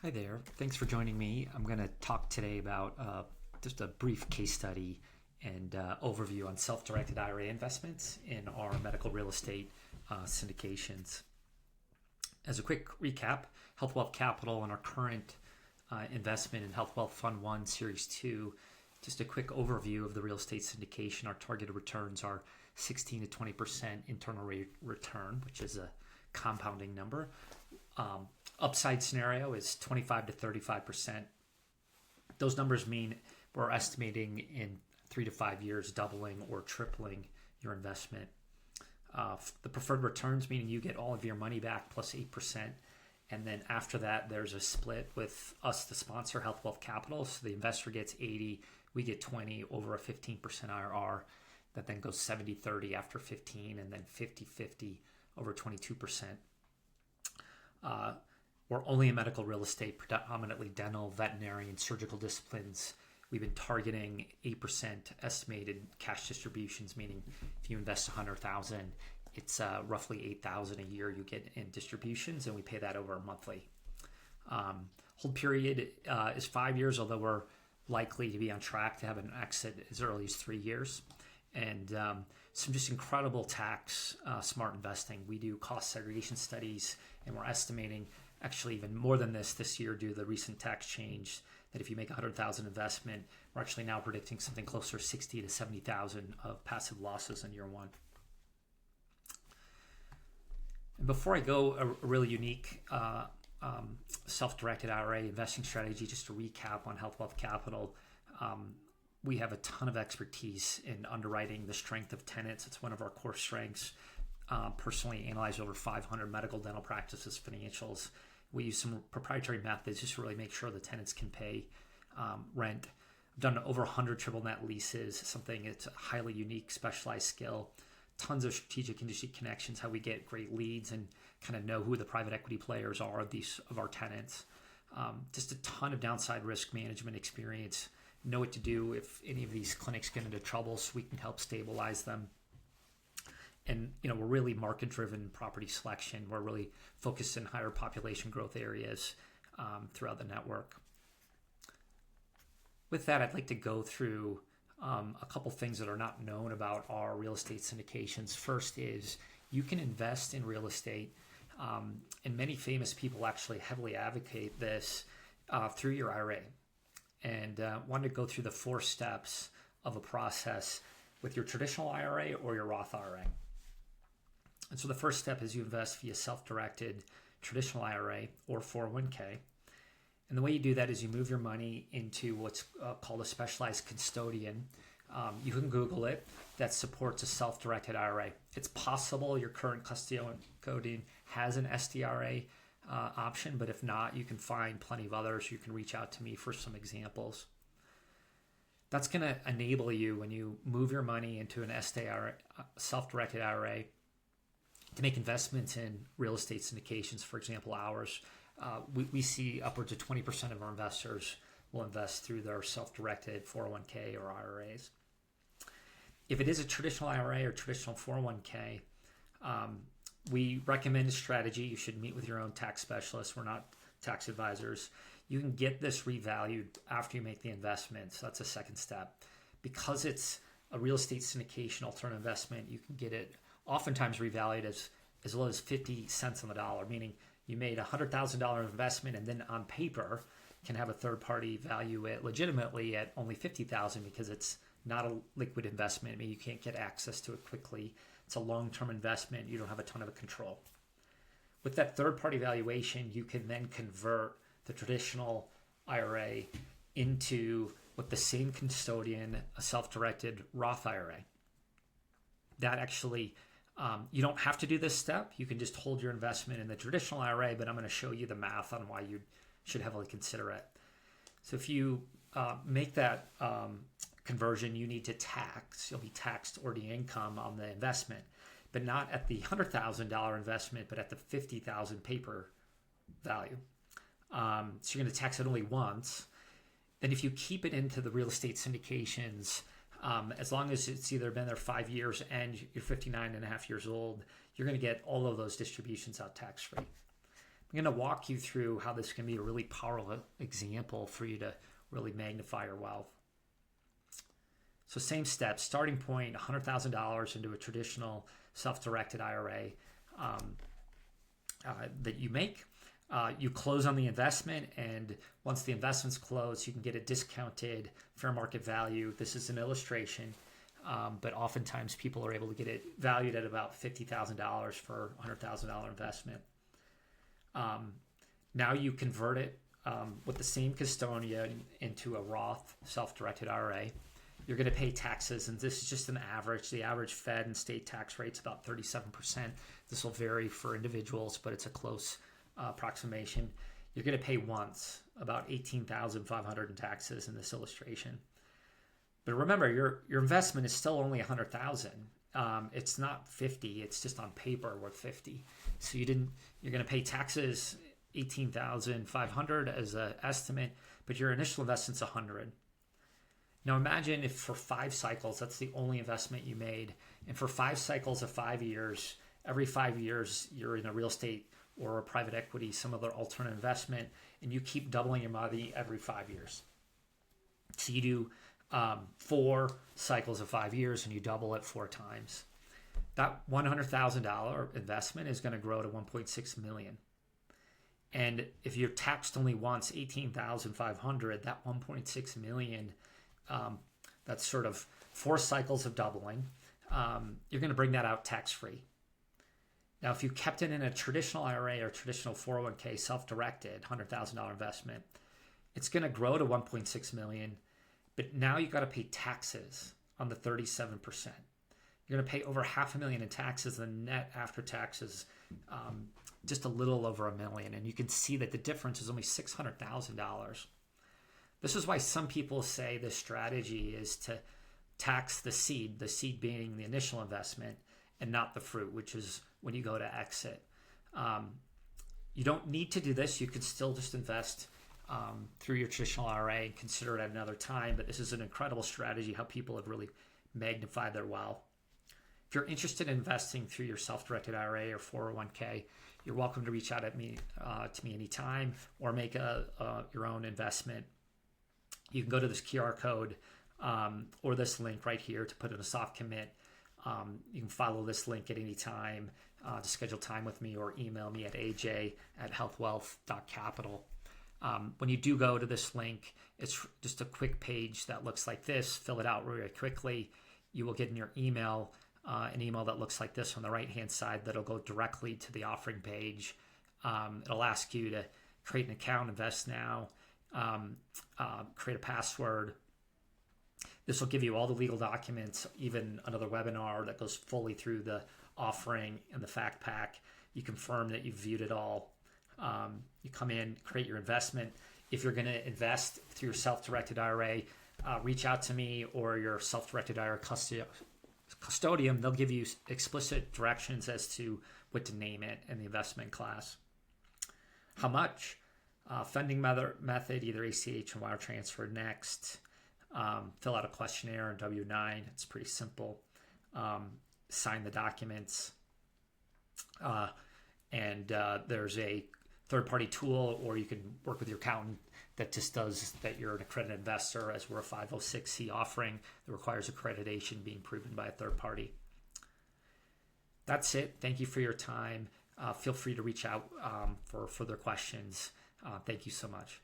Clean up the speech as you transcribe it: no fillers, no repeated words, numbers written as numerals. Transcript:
Hi there. Thanks for joining me. I'm going to talk today about just a brief case study and overview on self-directed IRA investments in our medical real estate syndications. As a quick recap, Health Wealth Capital and our current investment in Health Wealth Fund 1 Series 2, just a quick overview of the real estate syndication. Our targeted returns are 16 to 20% internal rate return, which is a compounding number. Upside scenario is 25 to 35%. Those numbers mean we're estimating in 3 to 5 years doubling or tripling your investment. The preferred returns, meaning you get all of your money back plus 8%. And then after that, there's a split with us, the sponsor, Health Wealth Capital. So the investor gets 80, we get 20 over a 15% IRR. That then goes 70-30 after 15, and then 50-50 over 22%. We're only in medical real estate, predominantly dental, veterinary, and surgical disciplines. We've been targeting 8% estimated cash distributions, meaning if you invest $100,000, it's roughly $8,000 a year you get in distributions, and we pay that over monthly. Hold period is 5 years, although we're likely to be on track to have an exit as early as 3 years. And some just incredible tax smart investing. We do cost segregation studies, and we're estimating actually even more than this year due to the recent tax change, that if you make $100,000 investment, we're actually now predicting something closer to $60,000 to $70,000 of passive losses in year one. And before I go, a really unique self-directed IRA investing strategy, just to recap on Health Wealth Capital. We have a ton of expertise in underwriting the strength of tenants. It's one of our core strengths. Personally analyze over 500 medical dental practices financials. We use some proprietary methods just to really make sure the tenants can pay rent. I've done over 100 triple net leases, something it's a highly unique, specialized skill. Tons of strategic industry connections, how we get great leads and kind of know who the private equity players are of our tenants. Just a ton of downside risk management experience. Know what to do if any of these clinics get into trouble, so we can help stabilize them. And we're really market-driven property selection. We're really focused in higher population growth areas throughout the network. With that, I'd like to go through a couple things that are not known about our real estate syndications. First is you can invest in real estate, and many famous people actually heavily advocate this through your IRA. And wanted to go through the 4 steps of a process with your traditional IRA or your Roth IRA. And so the first step is you invest via self-directed traditional IRA or 401k. And the way you do that is you move your money into what's called a specialized custodian. You can Google it, that supports a self-directed IRA. It's possible your current custodian has an SDRA option, but if not, you can find plenty of others. You can reach out to me for some examples. That's going to enable you, when you move your money into an SDRA, self-directed IRA, to make investments in real estate syndications. For example, ours, we see upwards of 20% of our investors will invest through their self-directed 401k or IRAs. If it is a traditional IRA or traditional 401k, we recommend a strategy. You should meet with your own tax specialist. We're not tax advisors. You can get this revalued after you make the investment. So that's a second step. Because it's a real estate syndication alternative investment, you can get it oftentimes revalued as low as 50 cents on the dollar, meaning you made a $100,000 investment and then on paper can have a third party value it legitimately at only $50,000 because it's not a liquid investment. I mean, you can't get access to it quickly. It's a long-term investment. You don't have a ton of control. With that third-party valuation, you can then convert the traditional IRA into, with the same custodian, a self-directed Roth IRA. That actually, you don't have to do this step. You can just hold your investment in the traditional IRA, but I'm going to show you the math on why you should heavily consider it. So if you make that conversion, you need to tax. You'll be taxed ordinary income on the investment, but not at the $100,000 investment, but at the $50,000 paper value. So you're going to tax it only once. Then if you keep it into the real estate syndications, as long as it's either been there 5 years and you're 59 and a half years old, you're going to get all of those distributions out tax-free. I'm going to walk you through how this can be a really powerful example for you to really magnify your wealth. So same steps, starting point, $100,000 into a traditional self-directed IRA that you make. You close on the investment, and once the investment's closed, you can get a discounted fair market value. This is an illustration, but oftentimes people are able to get it valued at about $50,000 for a $100,000 investment. Now you convert it with the same custodian into a Roth self-directed IRA. You're going to pay taxes, and this is just an average. The average Fed and state tax rate's about 37%. This will vary for individuals, but it's a close approximation. You're going to pay once about $18,500 in taxes in this illustration. But remember, your investment is still only $100,000. It's not 50. It's just on paper worth 50. So you're going to pay taxes $18,500 as an estimate, but your initial investment's $100. Now imagine if for 5 cycles, that's the only investment you made. And for 5 cycles of 5 years, every 5 years, you're in a real estate or a private equity, some other alternate investment, and you keep doubling your money every 5 years. So you do 4 cycles of 5 years and you double it 4 times. That $100,000 investment is going to grow to $1.6 million. And if you're taxed only once, $18,500, that $1.6 million, that's sort of 4 cycles of doubling. You're going to bring that out tax-free. Now, if you kept it in a traditional IRA or traditional 401k self-directed $100,000 investment, it's going to grow to $1.6 million, but now you've got to pay taxes on the 37%. You're going to pay over $500,000 in taxes, and net after taxes, just a little over $1 million. And you can see that the difference is only $600,000. This is why some people say this strategy is to tax the seed being the initial investment, and not the fruit, which is when you go to exit. You don't need to do this. You could still just invest through your traditional IRA and consider it at another time, but this is an incredible strategy, how people have really magnified their wealth. If you're interested in investing through your self-directed IRA or 401k, you're welcome to reach out to me anytime, or make your own investment. You can go to this QR code or this link right here to put in a soft commit. You can follow this link at any time to schedule time with me, or email me at aj@healthwealth.capital. When you do go to this link, it's just a quick page that looks like this. Fill it out really quickly. You will get in your email an email that looks like this on the right-hand side that'll go directly to the offering page. It'll ask you to create an account, invest now, create a password. This will give you all the legal documents, even another webinar that goes fully through the offering and the fact pack. You confirm that you've viewed it all. You come in, create your investment. If you're going to invest through your self-directed IRA, reach out to me or your self-directed IRA custodian. They'll give you explicit directions as to what to name it in the investment class. How much? Funding method, either ACH and wire transfer next. Fill out a questionnaire in W-9. It's pretty simple. Sign the documents. And there's a third-party tool, or you can work with your accountant that just does that you're an accredited investor, as we're a 506c offering that requires accreditation being proven by a third party. That's it. Thank you for your time. Feel free to reach out for further questions. Thank you so much.